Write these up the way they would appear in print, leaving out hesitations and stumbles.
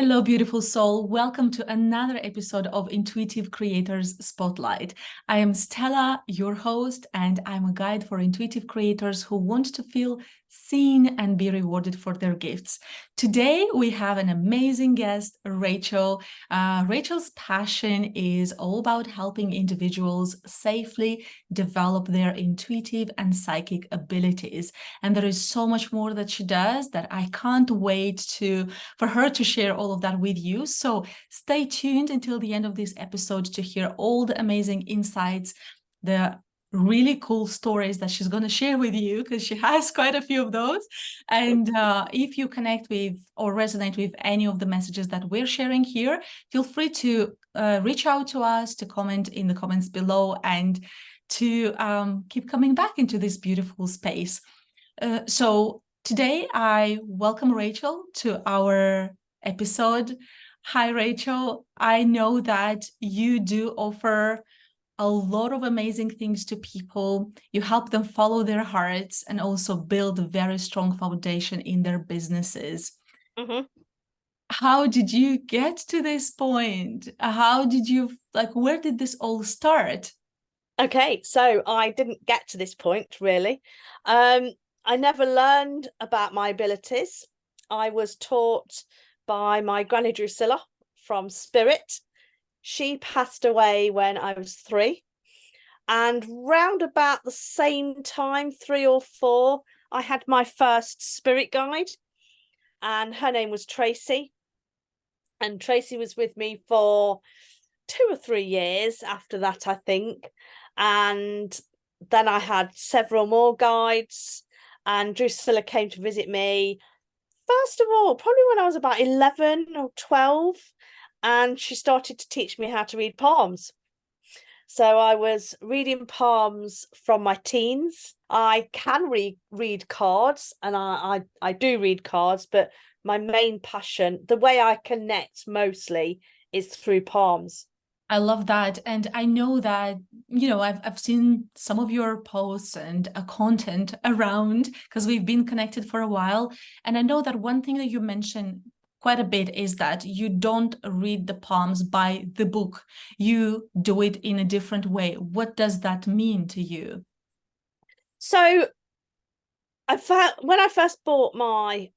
Hello, beautiful soul. Welcome to another episode of Intuitive Creators Spotlight. I am Stella, your host, and I'm a guide for intuitive creators who want to feel seen and be rewarded for their gifts. Today, we have an amazing guest, Rachael. Rachael's passion is all about helping individuals safely develop their intuitive and psychic abilities. And there is so much more that she does that I can't wait for her to share all of that with you. So stay tuned until the end of this episode to hear all the amazing insights, the really cool stories that she's going to share with you, because she has quite a few of those. And if you connect with or resonate with any of the messages that we're sharing here, feel free to reach out to us, to comment in the comments below, and to keep coming back into this beautiful space. So today I welcome Rachael to our episode. Hi, Rachael. I know that you do offer a lot of amazing things to people. You help them follow their hearts and also build a very strong foundation in their businesses. Mm-hmm. How did you get to this point? How did you, where did this all start? Okay, so I didn't get to this point, really. I never learned about my abilities. I was taught by my granny Drusilla from Spirit. She passed away when I was 3. And round about the same time, 3 or 4, I had my first spirit guide. And her name was Tracy. And Tracy was with me for 2 or 3 years after that, I think. And then I had several more guides, and Drusilla came to visit me, first of all, probably when I was about 11 or 12, and she started to teach me how to read palms. So I was reading palms from my teens. I can read cards, and I do read cards, but my main passion, the way I connect mostly, is through palms. I love that. And I know that, I've seen some of your posts and content around, because we've been connected for a while. And I know that one thing that you mentioned quite a bit is that you don't read the palms by the book. You do it in a different way. What does that mean to you? So when I first bought my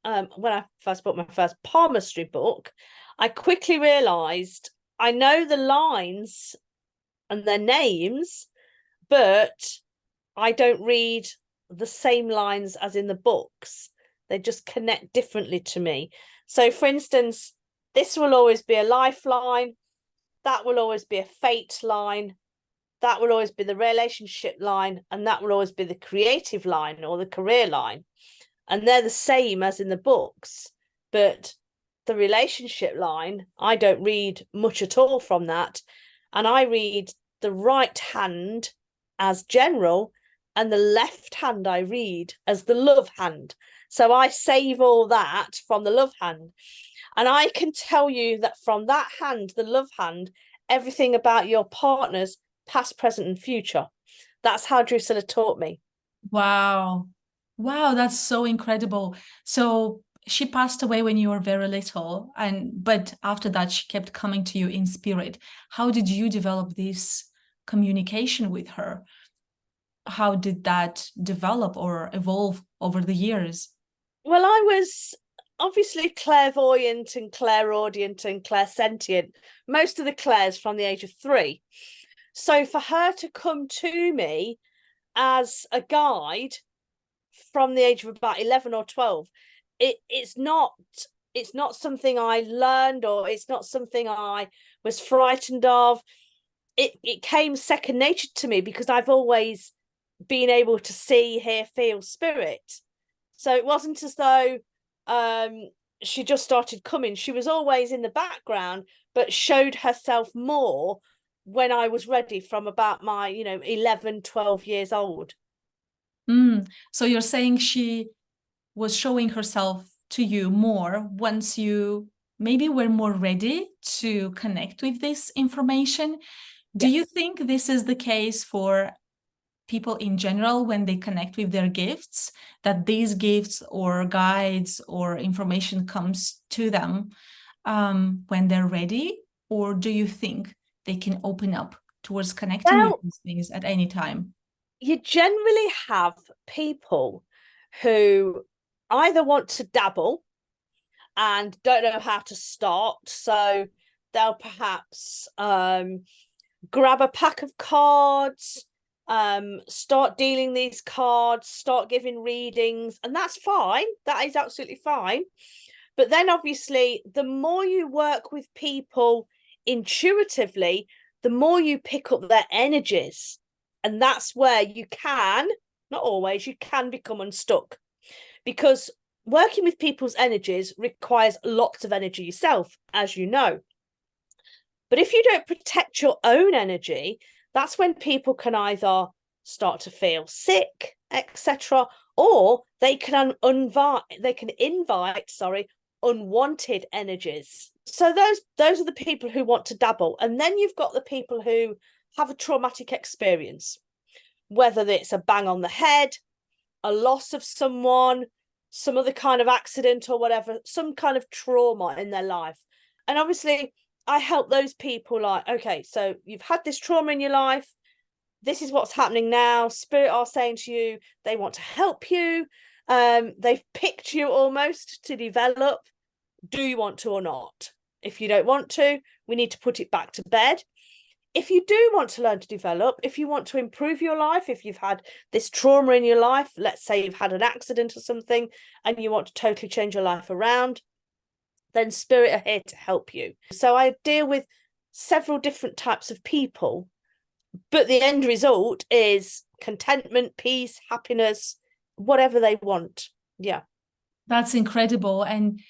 first palmistry book, I quickly realized I know the lines and their names, but I don't read the same lines as in the books. They just connect differently to me. So, for instance, this will always be a lifeline. That will always be a fate line. That will always be the relationship line. And that will always be the creative line or the career line. And they're the same as in the books. But the relationship line, I don't read much at all from that. And I read the right hand as general, and the left hand I read as the love hand. So I save all that from the love hand. And I can tell you that from that hand, the love hand, everything about your partner's past, present, and future. That's how Drusilla taught me. Wow. Wow, that's so incredible. So she passed away when you were very little, but after that she kept coming to you in spirit. How did you develop this communication with her? How did that develop or evolve over the years? Well, I was obviously clairvoyant and clairaudient and clairsentient, most of the clairs from the age of 3. So for her to come to me as a guide from the age of about 11 or 12, it's not something I learned, or it's not something I was frightened of. It came second nature to me because I've always been able to see, hear, feel spirit. So it wasn't as though she just started coming. She was always in the background, but showed herself more when I was ready, from about my 11, 12 years old. So you're saying she was showing herself to you more once you maybe were more ready to connect with this information. Do you think this is the case for people in general when they connect with their gifts, that these gifts or guides or information comes to them when they're ready, or do you think they can open up towards connecting with these things at any time? You generally have people who either want to dabble and don't know how to start, so they'll perhaps grab a pack of cards, start dealing these cards, start giving readings, and that's fine. That is absolutely fine. But then obviously the more you work with people intuitively, the more you pick up their energies, and that's where you can, not always, you can become unstuck, because working with people's energies requires lots of energy yourself, as you know. But if you don't protect your own energy, that's when people can either start to feel sick, etc., or they can invite unwanted energies. So those are the people who want to dabble. And then you've got the people who have a traumatic experience, whether it's a bang on the head, a loss of someone, some other kind of accident or whatever, some kind of trauma in their life. And obviously I help those people, like, okay, so you've had this trauma in your life. This is what's happening now. Spirit are saying to you, they want to help you. They've picked you almost to develop. Do you want to or not? If you don't want to, we need to put it back to bed. If you do want to learn to develop, if you want to improve your life, if you've had this trauma in your life, let's say you've had an accident or something, and you want to totally change your life around, then Spirit are here to help you. So I deal with several different types of people, but the end result is contentment, peace, happiness, whatever they want. Yeah. That's incredible. And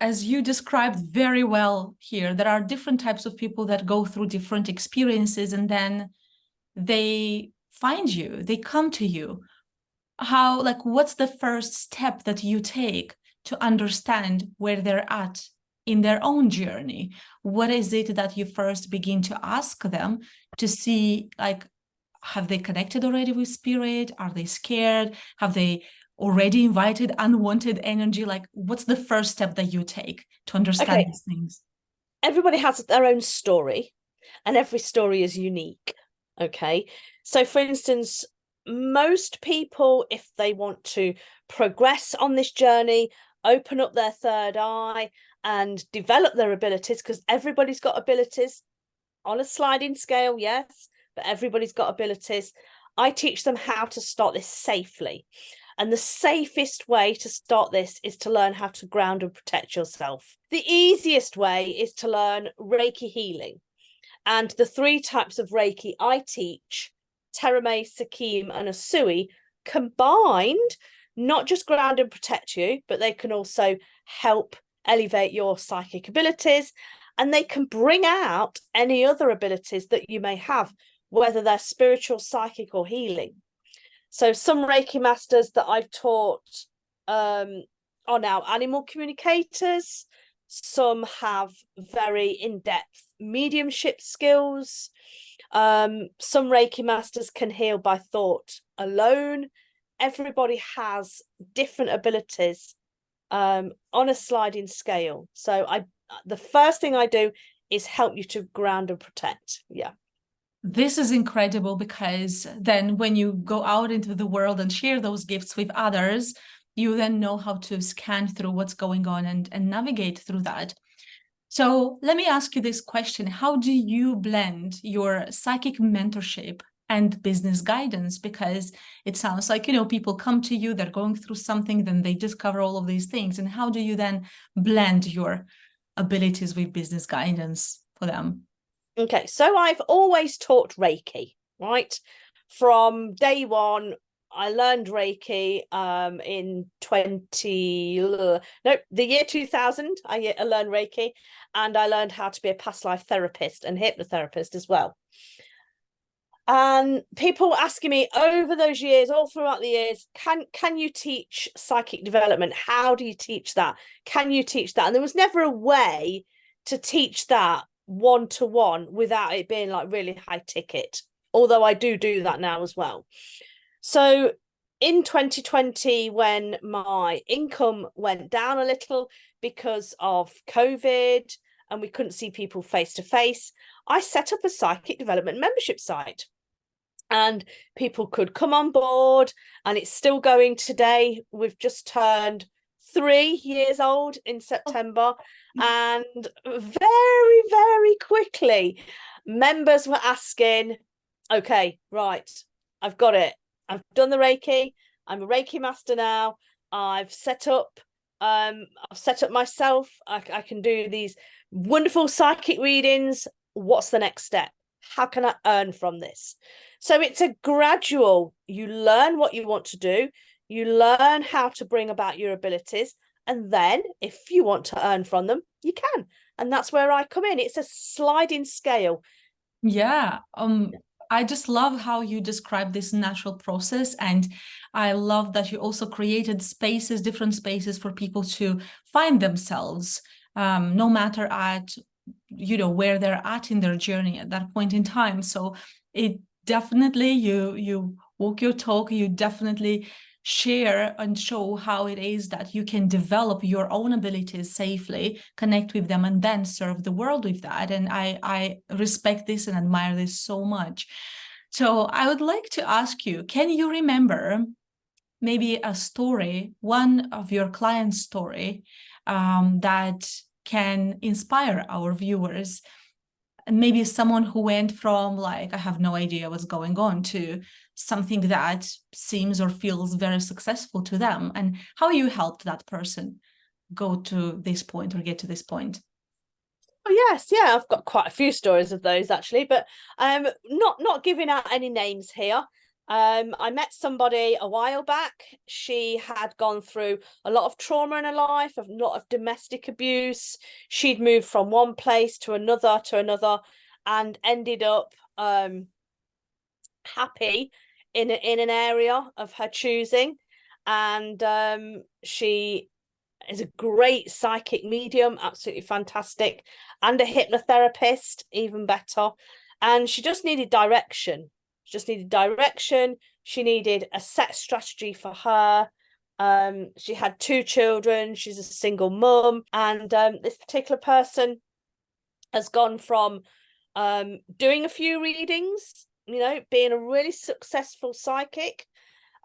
as you described very well here, there are different types of people that go through different experiences, and then they find you, they come to you. What's the first step that you take to understand where they're at in their own journey? What is it that you first begin to ask them to see, like, have they connected already with Spirit? Are they scared? Have they already invited unwanted energy? Like, what's the first step that you take to understand these things? Everybody has their own story, and every story is unique. Okay. So for instance, most people, if they want to progress on this journey, open up their third eye and develop their abilities, because everybody's got abilities on a sliding scale, yes, but everybody's got abilities. I teach them how to start this safely. And the safest way to start this is to learn how to ground and protect yourself. The easiest way is to learn Reiki healing. And the 3 types of Reiki I teach, Terame, Sakim, and Asui, combined, not just ground and protect you, but they can also help elevate your psychic abilities, and they can bring out any other abilities that you may have, whether they're spiritual, psychic, or healing. So some Reiki masters that I've taught are now animal communicators. Some have very in-depth mediumship skills. Some Reiki masters can heal by thought alone. Everybody has different abilities on a sliding scale. So the first thing I do is help you to ground and protect. Yeah. This is incredible, because then when you go out into the world and share those gifts with others, you then know how to scan through what's going on and navigate through that. So let me ask you this question. How do you blend your psychic mentorship and business guidance? Because it sounds like, people come to you, they're going through something, then they discover all of these things. And how do you then blend your abilities with business guidance for them? Okay, so I've always taught Reiki, right? From day one, I learned Reiki in the year 2000. I learned Reiki, and I learned how to be a past life therapist and hypnotherapist as well. And people asking me over those years, all throughout the years, can you teach psychic development? How do you teach that? Can you teach that? And there was never a way to teach that one-to-one without it being like really high ticket, although I do that now as well. So in 2020, when my income went down a little because of COVID and we couldn't see people face to face, I set up a psychic development membership site. And people could come on board, and it's still going today. We've just turned 3 years old in September, and very, very quickly, members were asking, okay, right, I've got it. I've done the Reiki. I'm a Reiki master now. I've set up myself. I can do these wonderful psychic readings. What's the next step? How can I earn from this? So it's a gradual, you learn what you want to do, you learn how to bring about your abilities, and then if you want to earn from them, you can. And that's where I come in. It's a sliding scale. Yeah. I just love how you describe this natural process. And I love that you also created spaces, different spaces for people to find themselves, no matter at, where they're at in their journey at that point in time. So it definitely, you walk your talk, you definitely share and show how it is that you can develop your own abilities safely, connect with them, and then serve the world with that. And I respect this and admire this so much. So I would like to ask you, can you remember maybe a story, one of your clients' story, that can inspire our viewers? And maybe someone who went from like, I have no idea what's going on, to something that seems or feels very successful to them, and how you helped that person go to this point or get to this point. Oh, yes, yeah, I've got quite a few stories of those actually, but not giving out any names here. I met somebody a while back. She had gone through a lot of trauma in her life, a lot of domestic abuse. She'd moved from one place to another and ended up happy in an area of her choosing. And she is a great psychic medium, absolutely fantastic, and a hypnotherapist, even better. And she just needed direction. She needed a set strategy for her. She had 2 children. She's a single mum. And this particular person has gone from doing a few readings, being a really successful psychic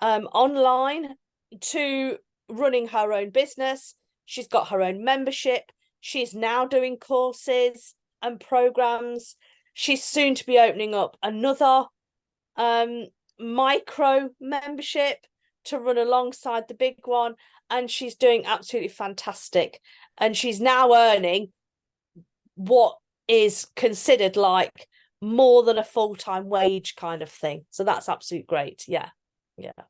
online, to running her own business. She's got her own membership. She's now doing courses and programs. She's soon to be opening up another micro membership to run alongside the big one, and she's doing absolutely fantastic. And she's now earning what is considered like more than a full-time wage kind of thing. So that's absolutely great. Yeah.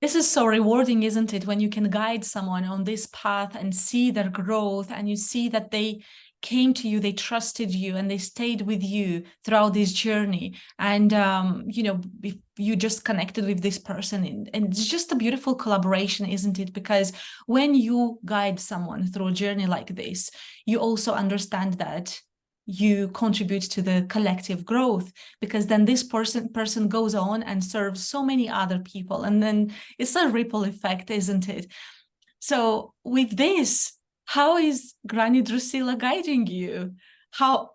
This is so rewarding, isn't it, when you can guide someone on this path and see their growth, and you see that they came to you, they trusted you, and they stayed with you throughout this journey. And you just connected with this person, and it's just a beautiful collaboration, isn't it? Because when you guide someone through a journey like this, you also understand that you contribute to the collective growth, because then this person goes on and serves so many other people, and then it's a ripple effect, isn't it? So with this, how is Granny Drusilla guiding you? How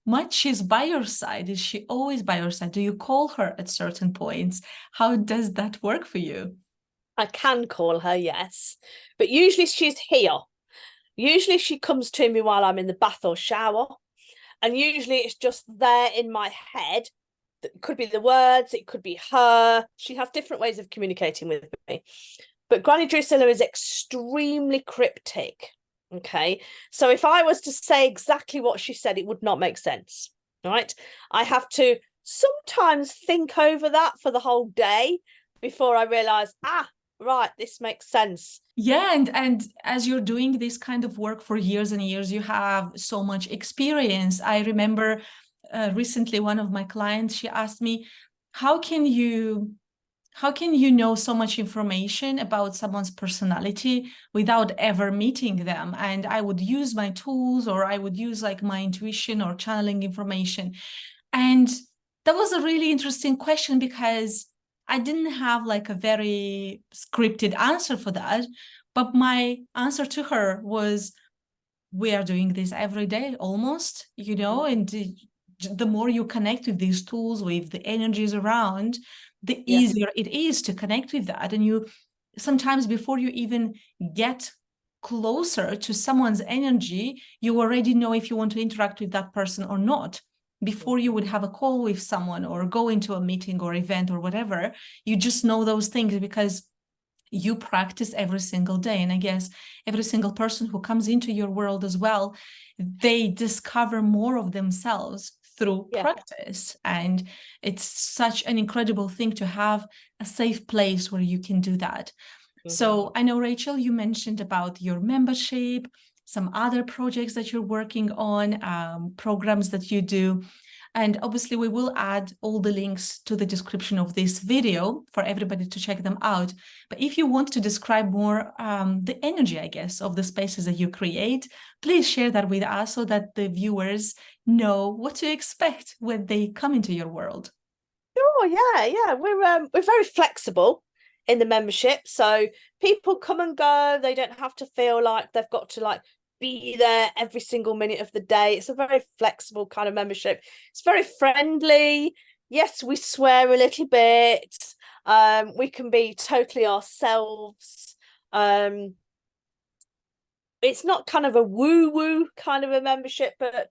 much she's by your side? Is she always by your side? Do you call her at certain points? How does that work for you? I can call her, yes, but usually she's here. Usually she comes to me while I'm in the bath or shower, and usually it's just there in my head. It could be the words, it could be her. She has different ways of communicating with me. But Granny Drusilla is extremely cryptic, okay? So if I was to say exactly what she said, it would not make sense, right? I have to sometimes think over that for the whole day before I realise, right, this makes sense. Yeah, and as you're doing this kind of work for years and years, you have so much experience. I remember recently one of my clients, she asked me, how can you know so much information about someone's personality without ever meeting them? And I would use my tools, or I would use like my intuition or channeling information. And that was a really interesting question, because I didn't have like a very scripted answer for that, but my answer to her was, we are doing this every day almost, and the more you connect with these tools, with the energies around, the easier it is to connect with that. And you sometimes, before you even get closer to someone's energy, you already know if you want to interact with that person or not. Before you would have a call with someone or go into a meeting or event or whatever, you just know those things because you practice every single day. And I guess every single person who comes into your world as well, they discover more of themselves through practice. And it's such an incredible thing to have a safe place where you can do that. So I know, Rachel, you mentioned about your membership, some other projects that you're working on, programs that you do. And obviously, we will add all the links to the description of this video for everybody to check them out. But if you want to describe more the energy, I guess, of the spaces that you create, please share that with us so that the viewers know what to expect when they come into your world. Sure, yeah. We're very flexible in the membership, so people come and go. They don't have to feel like they've got to like be there every single minute of the day. It's a very flexible kind of membership. It's very friendly. Yes, we swear a little bit. We can be totally ourselves. It's not kind of a woo-woo kind of a membership, but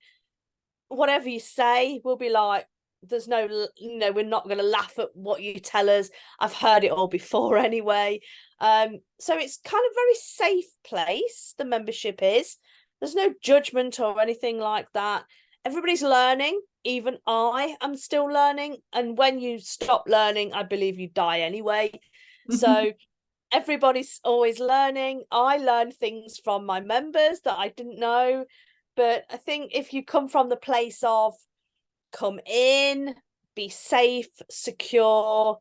whatever you say, we'll be like, there's no, we're not going to laugh at what you tell us. I've heard it all before anyway. So it's kind of very safe place, the membership is. There's no judgment or anything like that. Everybody's learning. Even I am still learning. And when you stop learning, I believe you die anyway. So everybody's always learning. I learn things from my members that I didn't know. But I think if you come from the place of come in, be safe, secure,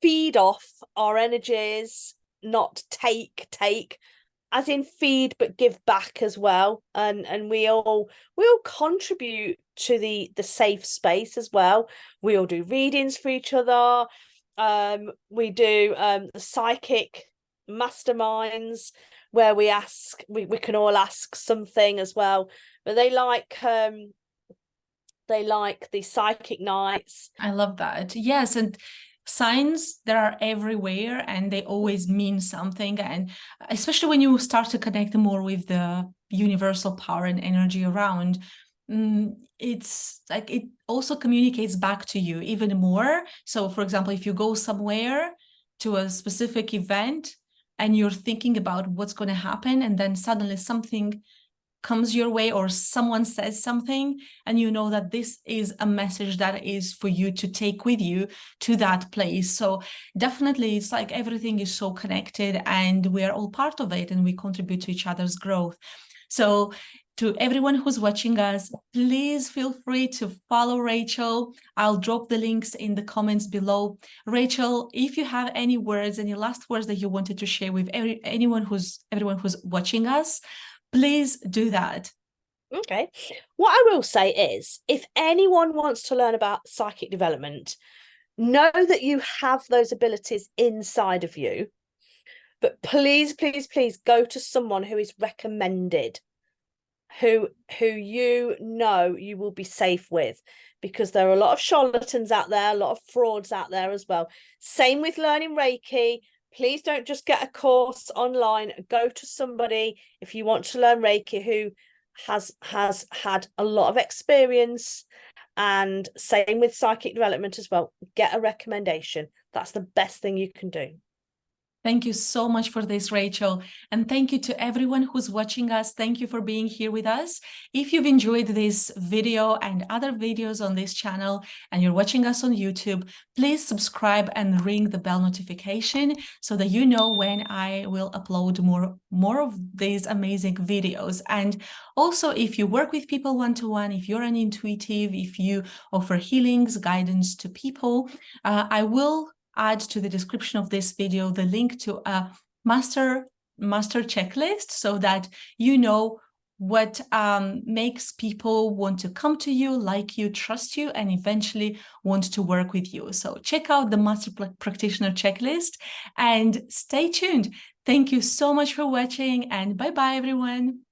feed off our energies, not take, as in feed but give back as well, and we all contribute to the safe space as well. We all do readings for each other. We do the psychic masterminds where we can all ask something as well, but they like the psychic nights. I love that. Yes, and signs, they are everywhere and they always mean something. And especially when you start to connect more with the universal power and energy around, it's like it also communicates back to you even more. So for example, if you go somewhere to a specific event and you're thinking about what's going to happen, and then suddenly something comes your way or someone says something, and you know that this is a message that is for you to take with you to that place. So definitely it's like everything is so connected and we are all part of it and we contribute to each other's growth. So to everyone who's watching us, please feel free to follow Rachael. I'll drop the links in the comments below. Rachael, if you have any words, any last words that you wanted to share with everyone who's watching us, please do that. Okay. What I will say is, if anyone wants to learn about psychic development, know that you have those abilities inside of you. But please, please, please go to someone who is recommended, who you know you will be safe with, because there are a lot of charlatans out there, a lot of frauds out there as well. Same with learning Reiki. Please don't just get a course online. Go to somebody, if you want to learn Reiki, who has had a lot of experience. And same with psychic development as well. Get a recommendation. That's the best thing you can do. Thank you so much for this, Rachael. And thank you to everyone who's watching us. Thank you for being here with us. If you've enjoyed this video and other videos on this channel and you're watching us on YouTube, please subscribe and ring the bell notification so that you know when I will upload more of these amazing videos. And also, if you work with people one-to-one, if you're an intuitive, if you offer healings, guidance to people, I will add to the description of this video the link to a master checklist so that you know what makes people want to come to you, like you, trust you, and eventually want to work with you. So check out the Master Practitioner Checklist and stay tuned. Thank you so much for watching, and bye-bye, everyone.